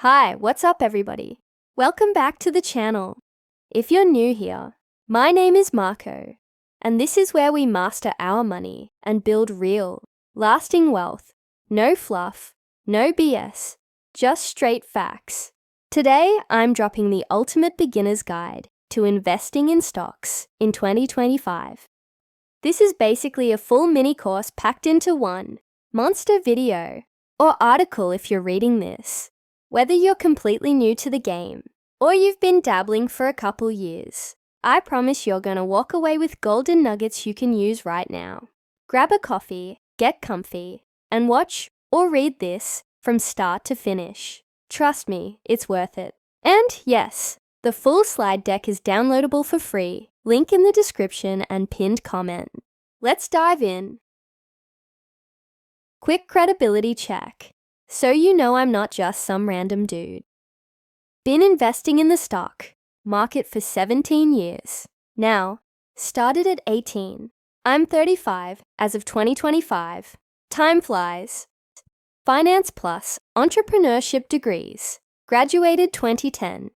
Hi, what's up everybody? Welcome back to the channel. If you're new here, my name is Marco, and this is where we master our money and build real, lasting wealth. No fluff, no BS, just straight facts. Today, I'm dropping the ultimate beginner's guide to investing in stocks in 2025. This is basically a full mini course packed into one monster video or article if you're reading this. Whether you're completely new to the game or you've been dabbling for a couple years, I promise you're gonna walk away with golden nuggets you can use right now. Grab a coffee, get comfy, and watch or read this from start to finish. Trust me, it's worth it. And yes, the full slide deck is downloadable for free. Link in the description and pinned comment. Let's dive in. Quick credibility check. So you know I'm not just some random dude. Been investing in the stock market for 17 years. Now, started at 18. I'm 35 as of 2025. Time flies. Finance plus entrepreneurship degrees. Graduated 2010.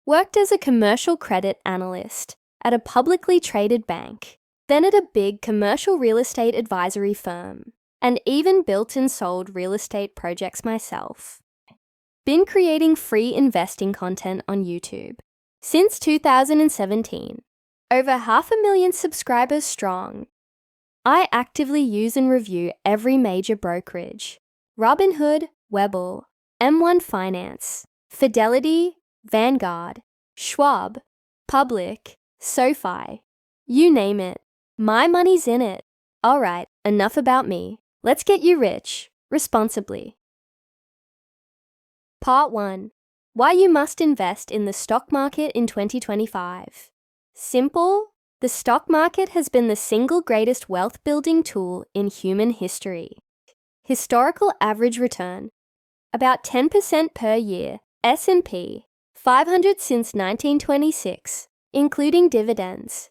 Worked as a commercial credit analyst at a publicly traded bank, then at a big commercial real estate advisory firm, and even built and sold real estate projects myself. Been creating free investing content on YouTube since 2017. Over 500,000 subscribers strong. I actively use and review every major brokerage: Robinhood, Webull, M1 Finance, Fidelity, Vanguard, Schwab, Public, SoFi. You name it. My money's in it. All right, enough about me. Let's get you rich, responsibly. Part 1. Why you must invest in the stock market in 2025. Simple. The stock market has been the single greatest wealth-building tool in human history. Historical average return, about 10% per year. S&P 500 since 1926, including dividends.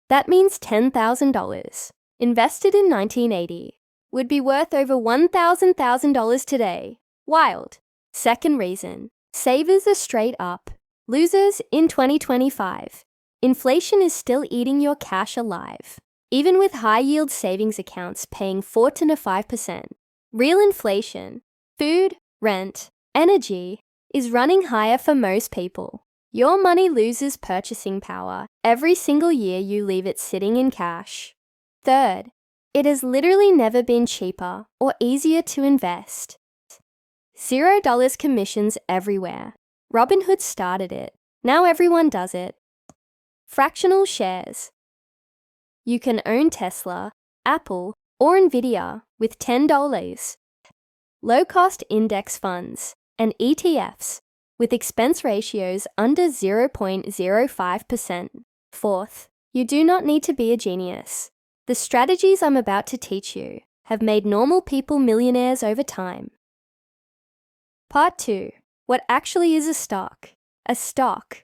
That means $10,000, invested in 1980, would be worth over $1,000 today. Wild. Second reason, savers are straight up. Losers in 2025. Inflation is still eating your cash alive, even with high-yield savings accounts paying 4 to 5%. Real inflation, food, rent, energy, is running higher for most people. Your money loses purchasing power every single year you leave it sitting in cash. Third, it has literally never been cheaper or easier to invest. $0 commissions everywhere. Robinhood started it. Now everyone does it. Fractional shares. You can own Tesla, Apple, or Nvidia with $10. Low-cost index funds and ETFs with expense ratios under 0.05%. Fourth, you do not need to be a genius. The strategies I'm about to teach you have made normal people millionaires over time. Part 2. What actually is a stock? A stock.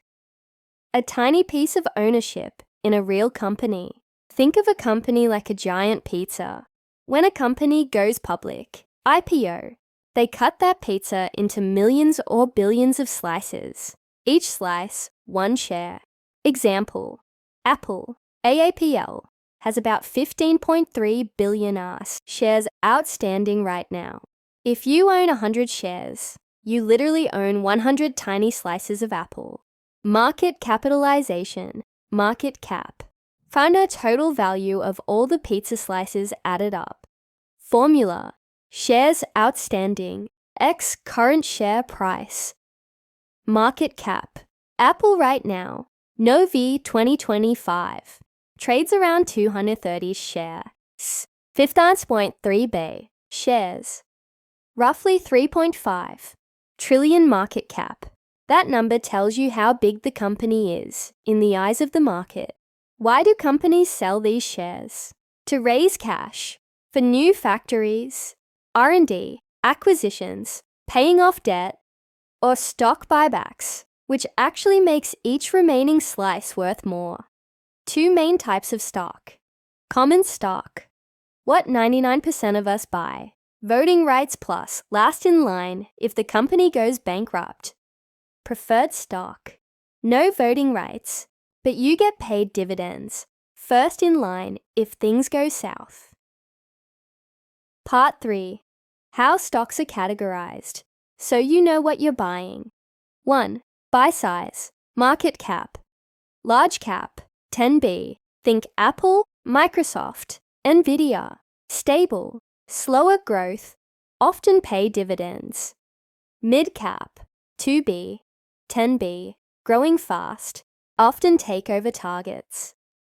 A tiny piece of ownership in a real company. Think of a company like a giant pizza. When a company goes public, IPO, they cut that pizza into millions or billions of slices. Each slice, one share. Example, Apple, AAPL, has about 15.3 billion shares outstanding right now. If you own 100 shares, you literally own 100 tiny slices of Apple. Market capitalization, market cap. Find a total value of all the pizza slices added up. Formula, shares outstanding, x current share price. Market cap, Apple right now, Novi 2025. Trades around 230 shares. 15.3 bay shares. Roughly 3.5 trillion market cap. That number tells you how big the company is in the eyes of the market. Why do companies sell these shares? To raise cash, for new factories, R&D, acquisitions, paying off debt, or stock buybacks, which actually makes each remaining slice worth more. Two main types of stock. Common stock. What 99% of us buy. Voting rights plus last in line if the company goes bankrupt. Preferred stock. No voting rights, but you get paid dividends. First in line if things go south. Part 3. How stocks are categorized, so you know what you're buying. 1. Buy size, market cap. Large cap, 10B. Think Apple, Microsoft, Nvidia. Stable, slower growth, often pay dividends. Mid cap, 2B, 10B. Growing fast, often take over targets.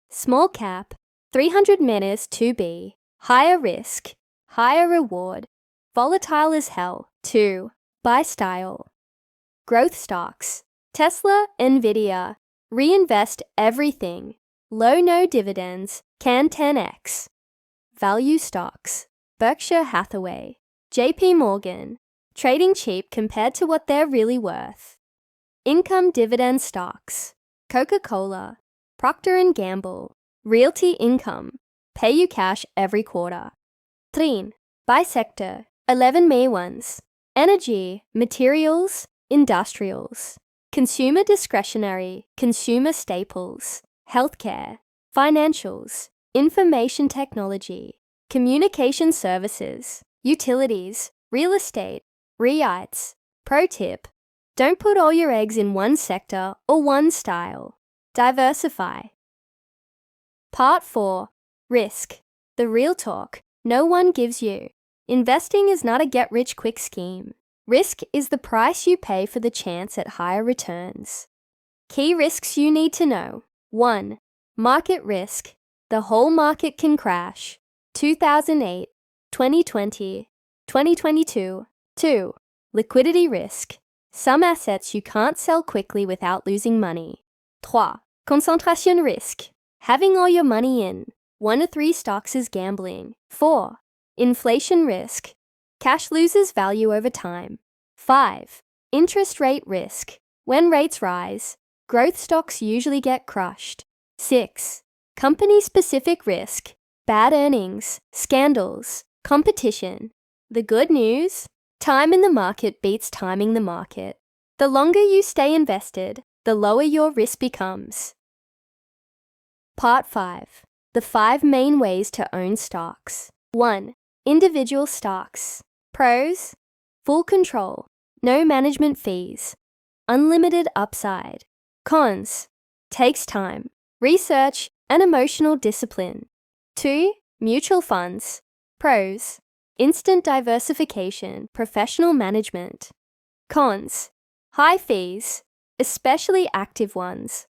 Small cap, 300 meters 2B. Higher risk, higher reward. Volatile as hell, 2. Buy style. Growth stocks, Tesla, Nvidia. Reinvest everything. Low no dividends, can 10x. Value stocks, Berkshire Hathaway, JP Morgan. Trading cheap compared to what they're really worth. Income dividend stocks, Coca-Cola, Procter & Gamble. Realty income, pay you cash every quarter. 3. By sector, 11 main ones. Energy, materials, industrials. Consumer discretionary, consumer staples. Healthcare, financials, information technology, communication services, utilities, real estate, REITs. Pro tip, don't put all your eggs in one sector or one style. Diversify. Part 4. Risk. The real talk no one gives you. Investing is not a get-rich-quick scheme. Risk is the price you pay for the chance at higher returns. Key risks you need to know. 1. Market risk. The whole market can crash. 2008, 2020, 2022. 2. Liquidity risk. Some assets you can't sell quickly without losing money. 3. Concentration risk. Having all your money in 1 to 3 stocks is gambling. 4. Inflation risk. Cash loses value over time. 5. Interest rate risk. When rates rise, growth stocks usually get crushed. 6. Company-specific risk. Bad earnings, scandals, competition. The good news? Time in the market beats timing the market. The longer you stay invested, the lower your risk becomes. Part 5. The 5 main ways to own stocks. 1. Individual stocks. Pros: full control, no management fees, unlimited upside. Cons: takes time, research, and emotional discipline. 2. Mutual funds. Pros: instant diversification, professional management. Cons: high fees, especially active ones.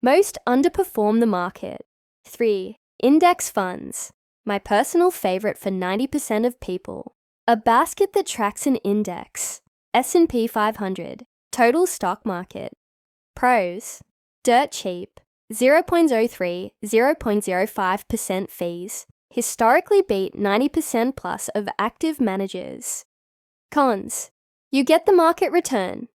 Most underperform the market. 3. Index funds. My personal favorite for 90% of people. A basket that tracks an index. S&P 500. Total stock market. Pros: dirt cheap. 0.03, 0.05% fees. Historically beat 90% plus of active managers. Cons: you get the market return.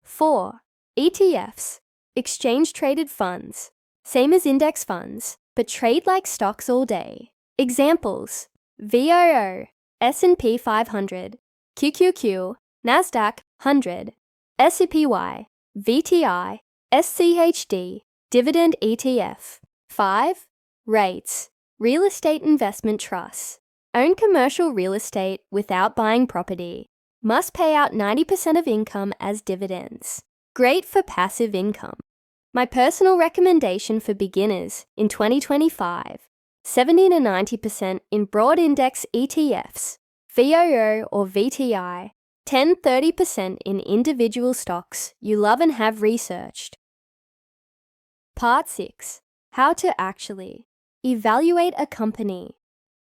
4. ETFs. Exchange-traded funds. Same as index funds, but trade like stocks all day. Examples: VOO, S&P 500, QQQ, NASDAQ 100, SCPY, VTI, SCHD, Dividend ETF. 5. REITs, real estate investment trusts. Own commercial real estate without buying property. Must pay out 90% of income as dividends. Great for passive income. My personal recommendation for beginners in 2025, 70 to 90% in broad index ETFs, VOO or VTI, 10-30% in individual stocks you love and have researched. Part 6. How to actually evaluate a company.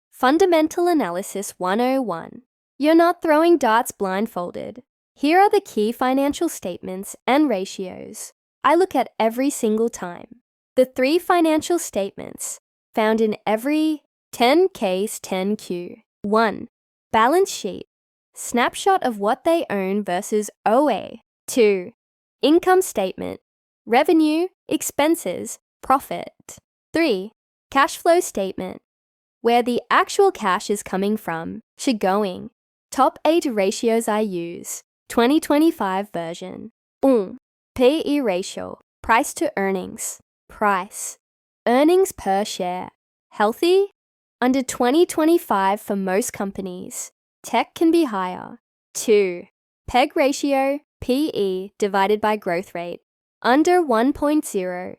Fundamental Analysis 101. You're not throwing darts blindfolded. Here are the key financial statements and ratios I look at every single time. The 3 financial statements found in every 10Ks 10Q. 1. Balance sheet. Snapshot of what they own versus OA. 2. Income statement. Revenue, expenses, profit. 3. Cash flow statement. Where the actual cash is coming from, going. Top 8 ratios I use. 2025 version. 1. PE ratio. Price to earnings. Price. Earnings per share. Healthy? Under 2025 for most companies. Tech can be higher. 2. PEG ratio. PE divided by growth rate. Under 1.0.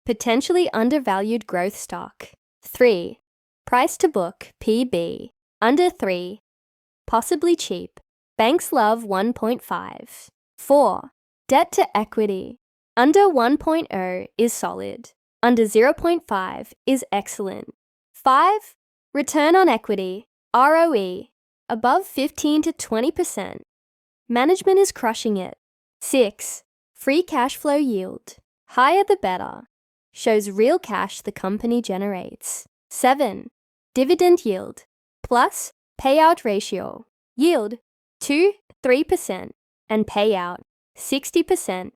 Potentially undervalued growth stock. 3. Price to book. PB. Under 3. Possibly cheap. Banks love 1.5. 4. Debt to equity. Under 1.0 is solid. Under 0.5 is excellent. 5. Return on equity. ROE. Above 15 to 20%. Management is crushing it. 6. Free cash flow yield. Higher the better. Shows real cash the company generates. 7. Dividend yield. Plus payout ratio. Yield 2-3% and payout 60%.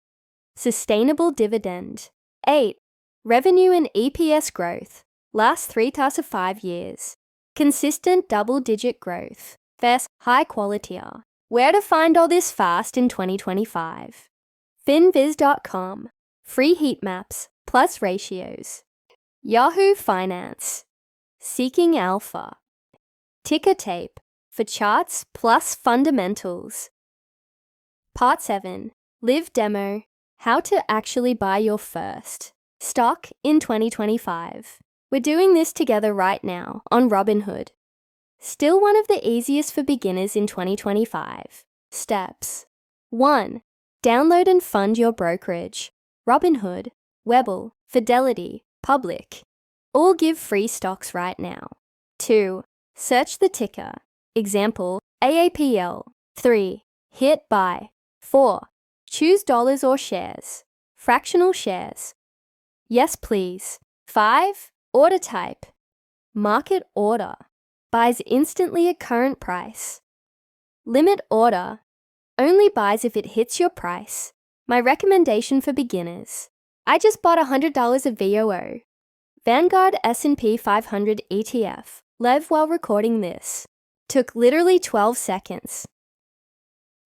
Sustainable dividend. 8. Revenue and EPS growth. Last 3 to 5 years. Consistent double-digit growth. First, high quality. Where to find all this fast in 2025? Finviz.com. Free heat maps plus ratios. Yahoo Finance. Seeking Alpha. Ticker tape for charts plus fundamentals. Part 7. Live demo. How to actually buy your first stock in 2025. We're doing this together right now on Robinhood. Still one of the easiest for beginners in 2025. Steps. 1. Download and fund your brokerage. Robinhood, Webull, Fidelity, Public. All give free stocks right now. 2. Search the ticker. Example, AAPL. 3. Hit buy. 4. Choose dollars or shares. Fractional shares. Yes, please. 5. Order type. Market order. Buys instantly at current price. Limit order. Only buys if it hits your price. My recommendation for beginners. I just bought $100 of VOO. Vanguard S&P 500 ETF. Live while recording this. Took literally 12 seconds.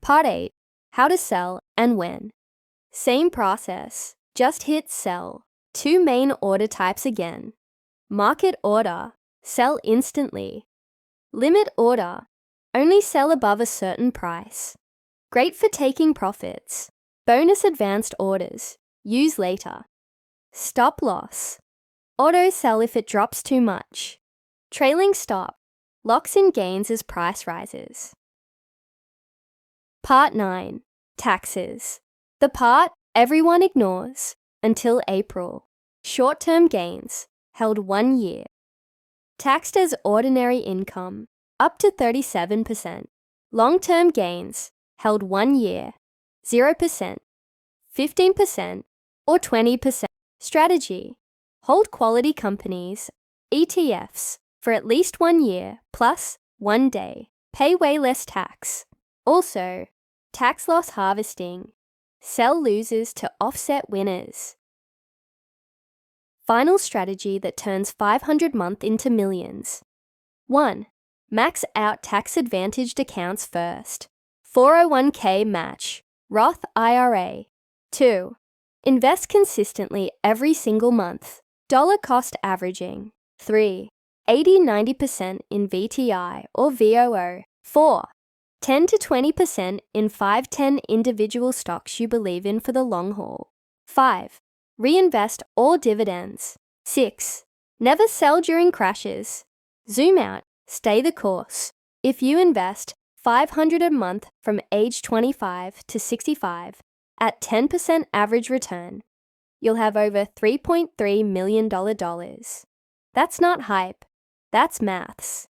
Part 8. How to sell and when. Same process. Just hit sell. 2 main order types again. Market order. Sell instantly. Limit order. Only sell above a certain price. Great for taking profits. Bonus advanced orders. Use later. Stop loss. Auto sell if it drops too much. Trailing stop. Locks in gains as price rises. Part 9. Taxes. The part everyone ignores until April. Short-term gains. Held 1 year. Taxed as ordinary income. Up to 37%. Long-term gains. Held 1 year. 0%. 15%. Or 20%. Strategy. Hold quality companies. ETFs. For at least 1 year, plus 1 day. Pay way less tax. Also, tax loss harvesting. Sell losers to offset winners. Final strategy that turns 500 month into millions. 1. Max out tax-advantaged accounts first. 401k match. Roth IRA. 2. Invest consistently every single month. Dollar cost averaging. 3. 80-90% in VTI or VOO. 4. 10 to 20% in 5-10 individual stocks you believe in for the long haul. 5. Reinvest all dividends. 6. Never sell during crashes. Zoom out. Stay the course. If you invest $500 a month from age 25 to 65 at 10% average return, you'll have over $3.3 million. That's not hype. That's maths.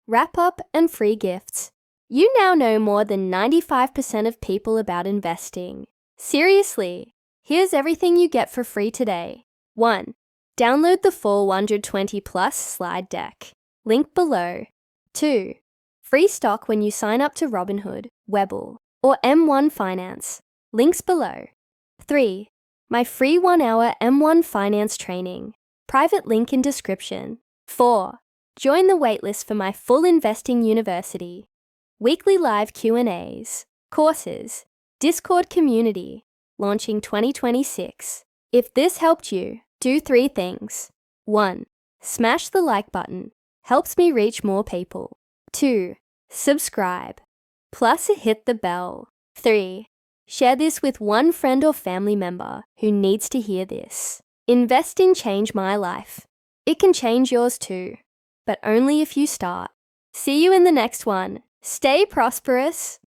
Wrap up and free gifts. You now know more than 95% of people about investing. Seriously, here's everything you get for free today. 1. Download the full 120 plus slide deck. Link below. 2. Free stock when you sign up to Robinhood, Webull, or M1 Finance. Links below. 3. My free 1-hour M1 Finance training. Private link in description. 4. Join the waitlist for my full investing university. Weekly live Q&As, courses, Discord community, launching 2026. If this helped you, do 3 things. 1. Smash the like button. Helps me reach more people. 2. Subscribe. Plus hit the bell. 3. Share this with one friend or family member who needs to hear this. Investing changed my life. It can change yours too, but only if you start. See you in the next one. Stay prosperous.